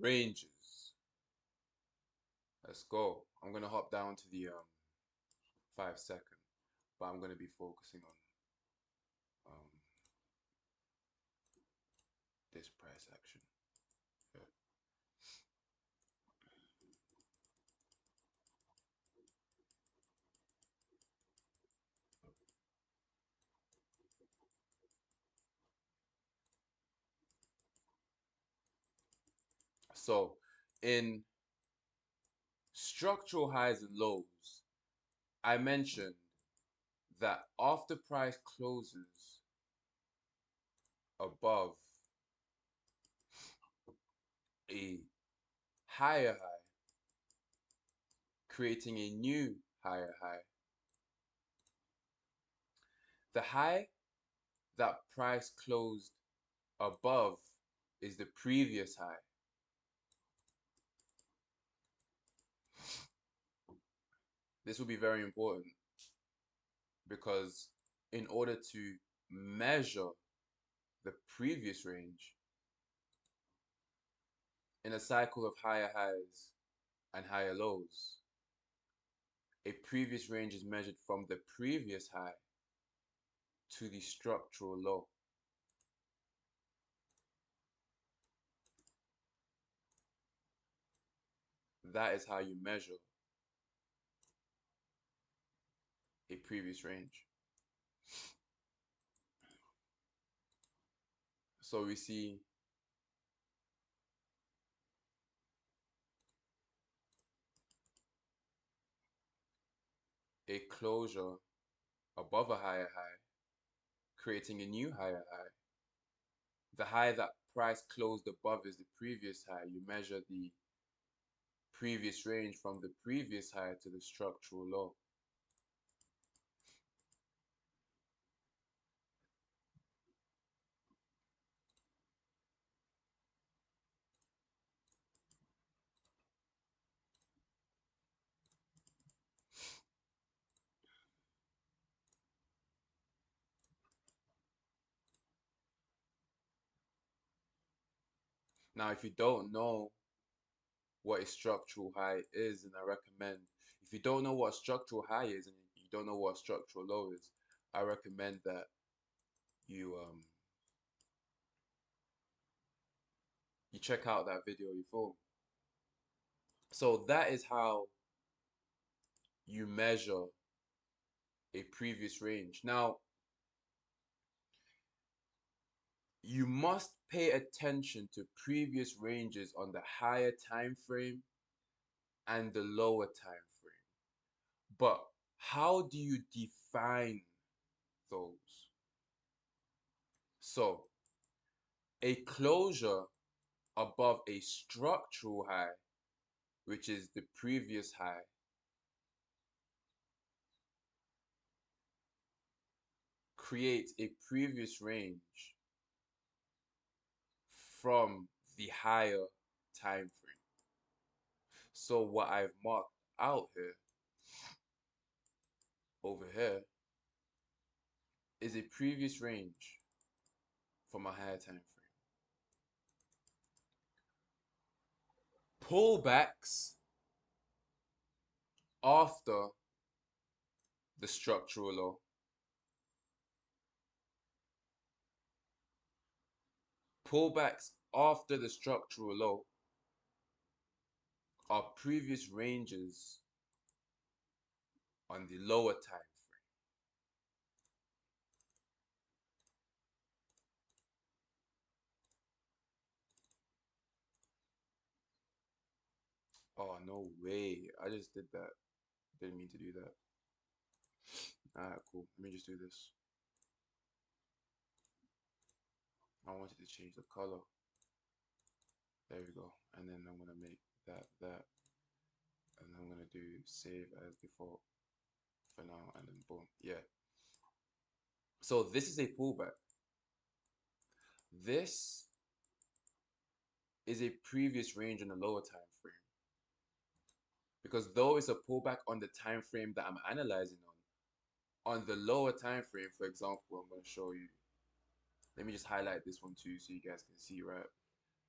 ranges. Let's go. I'm gonna hop down to the 5 second, but I'm gonna be focusing on this price action. Yeah. So in structural highs and lows, I mentioned that after price closes above a higher high, creating a new higher high, the high that price closed above is the previous high. This will be very important because in order to measure the previous range in a cycle of higher highs and higher lows, a previous range is measured from the previous high to the structural low. That is how you measure a previous range. So we see a closure above a higher high, creating a new higher high. The high that price closed above is the previous high. You measure the previous range from the previous high to the structural low. Now, if you don't know what a structural high is, and I recommend, if you don't know what a structural high is and you don't know what a structural low is, I recommend that you you check out that video before. So that is how you measure a previous range. Now, you must pay attention to previous ranges on the higher time frame and the lower time frame. But how do you define those? So, a closure above a structural high, which is the previous high, creates a previous range from the higher time frame. So what I've marked out here, over here, is a previous range from a higher time frame. Pullbacks after the structural low, pullbacks after the structural low are previous ranges on the lower time frame. Oh, no way. I just did that. Didn't mean to do that. Alright, cool. Let me just do this. I wanted to change the color. There we go. And then I'm gonna make that. And I'm gonna do save as default for now. And then boom. Yeah. So this is a pullback. This is a previous range on the lower time frame. Because though it's a pullback on the time frame that I'm analyzing on the lower time frame, for example, I'm going to show you. Let me just highlight this one too so you guys can see, right?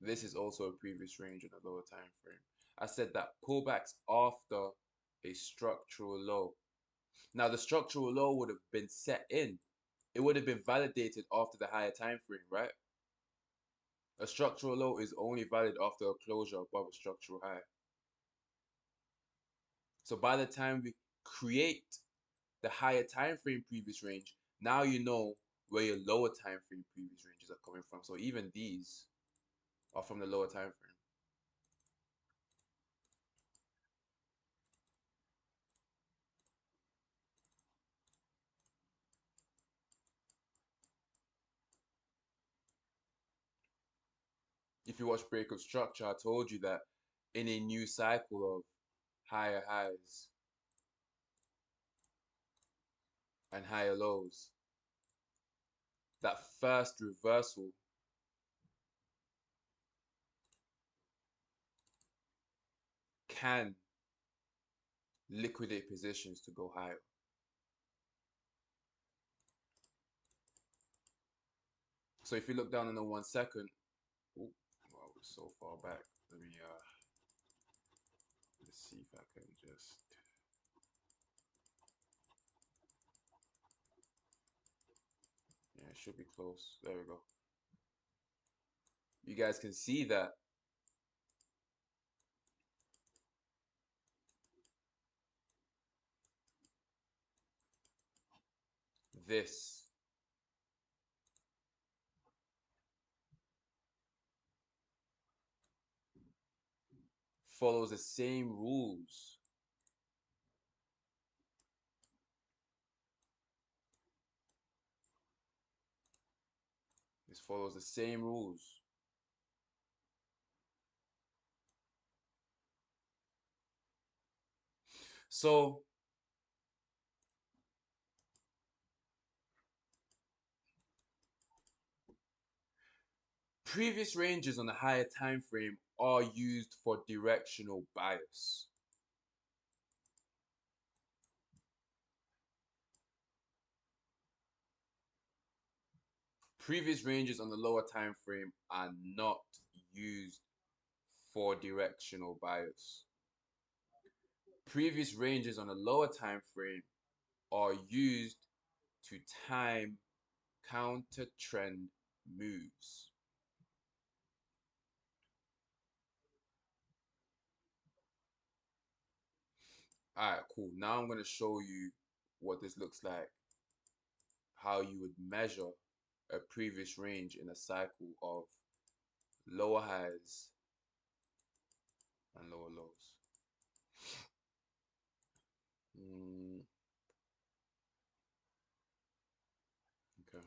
This is also a previous range in a lower time frame. I said that pullbacks after a structural low. Now the structural low would have been set in. It would have been validated after the higher time frame, right? A structural low is only valid after a closure above a structural high. So by the time we create the higher time frame previous range, now you know where your lower time frame previous ranges are coming from. So even these are from the lower time frame. If you watch Breakup Structure, I told you that in a new cycle of higher highs and higher lows, that first reversal can liquidate positions to go higher. So if you look down on the 1 second, oh, well, we're so far back. Let me let's see if I can just, yeah, it should be close. There we go. You guys can see that this follows the same rules. This follows the same rules. So previous ranges on the higher time frame are used for directional bias. Previous ranges on the lower time frame are not used for directional bias. Previous ranges on the lower time frame are used to time counter trend moves. All right, cool. Now I'm going to show you what this looks like, how you would measure a previous range in a cycle of lower highs and lower lows. Okay.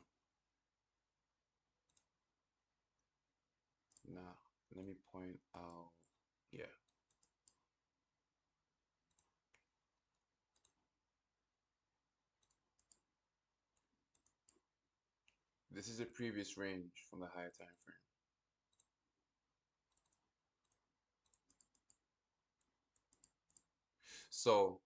Now, let me point out, yeah. This is a previous range from the higher time frame. So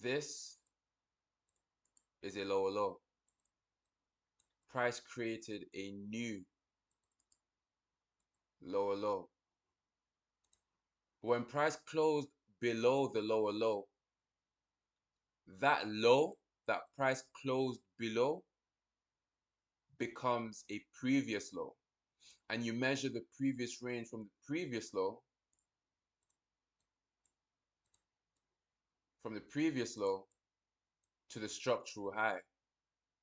this is a lower low. Price created a new lower low. When price closed below the lower low, that low that price closed below becomes a previous low. And you measure the previous range from the previous low, to the structural high.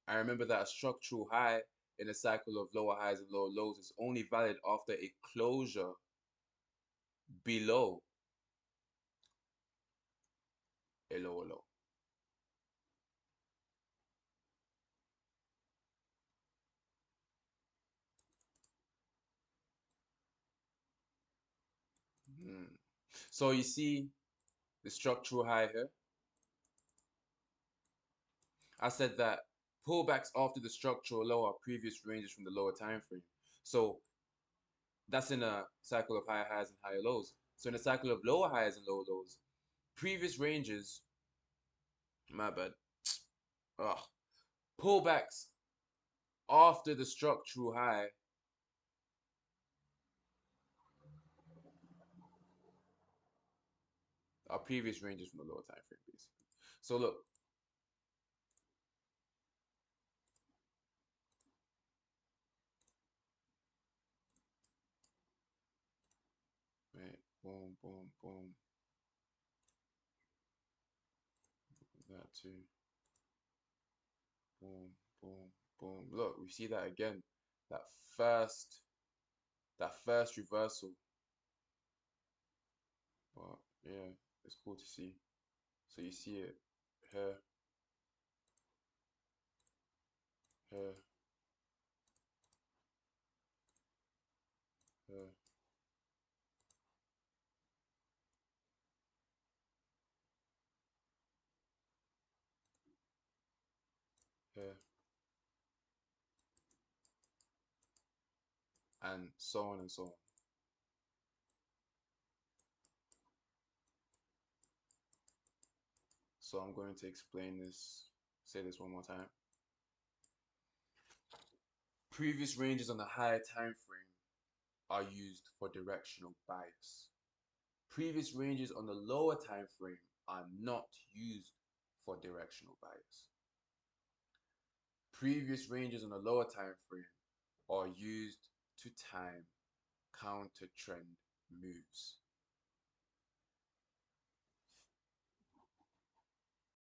I remember that a structural high in a cycle of lower highs and lower lows is only valid after a closure below a lower low. So you see the structural high here. I said that pullbacks after the structural low are previous ranges from the lower time frame. So that's in a cycle of higher highs and higher lows. So in a cycle of lower highs and lower lows, previous ranges My bad. Ugh. Pullbacks after the structural high. Our previous ranges from the lower time frame, basically. So look, right, boom, boom, boom, that too, boom, boom, boom. Look, we see that again. That first, that first reversal. But yeah, it's cool to see. So you see it here, here, here, here, and so on and so on. So I'm going to explain this, say this one more time. Previous ranges on the higher time frame are used for directional bias. Previous ranges on the lower time frame are not used for directional bias. Previous ranges on the lower time frame are used to time counter trend moves.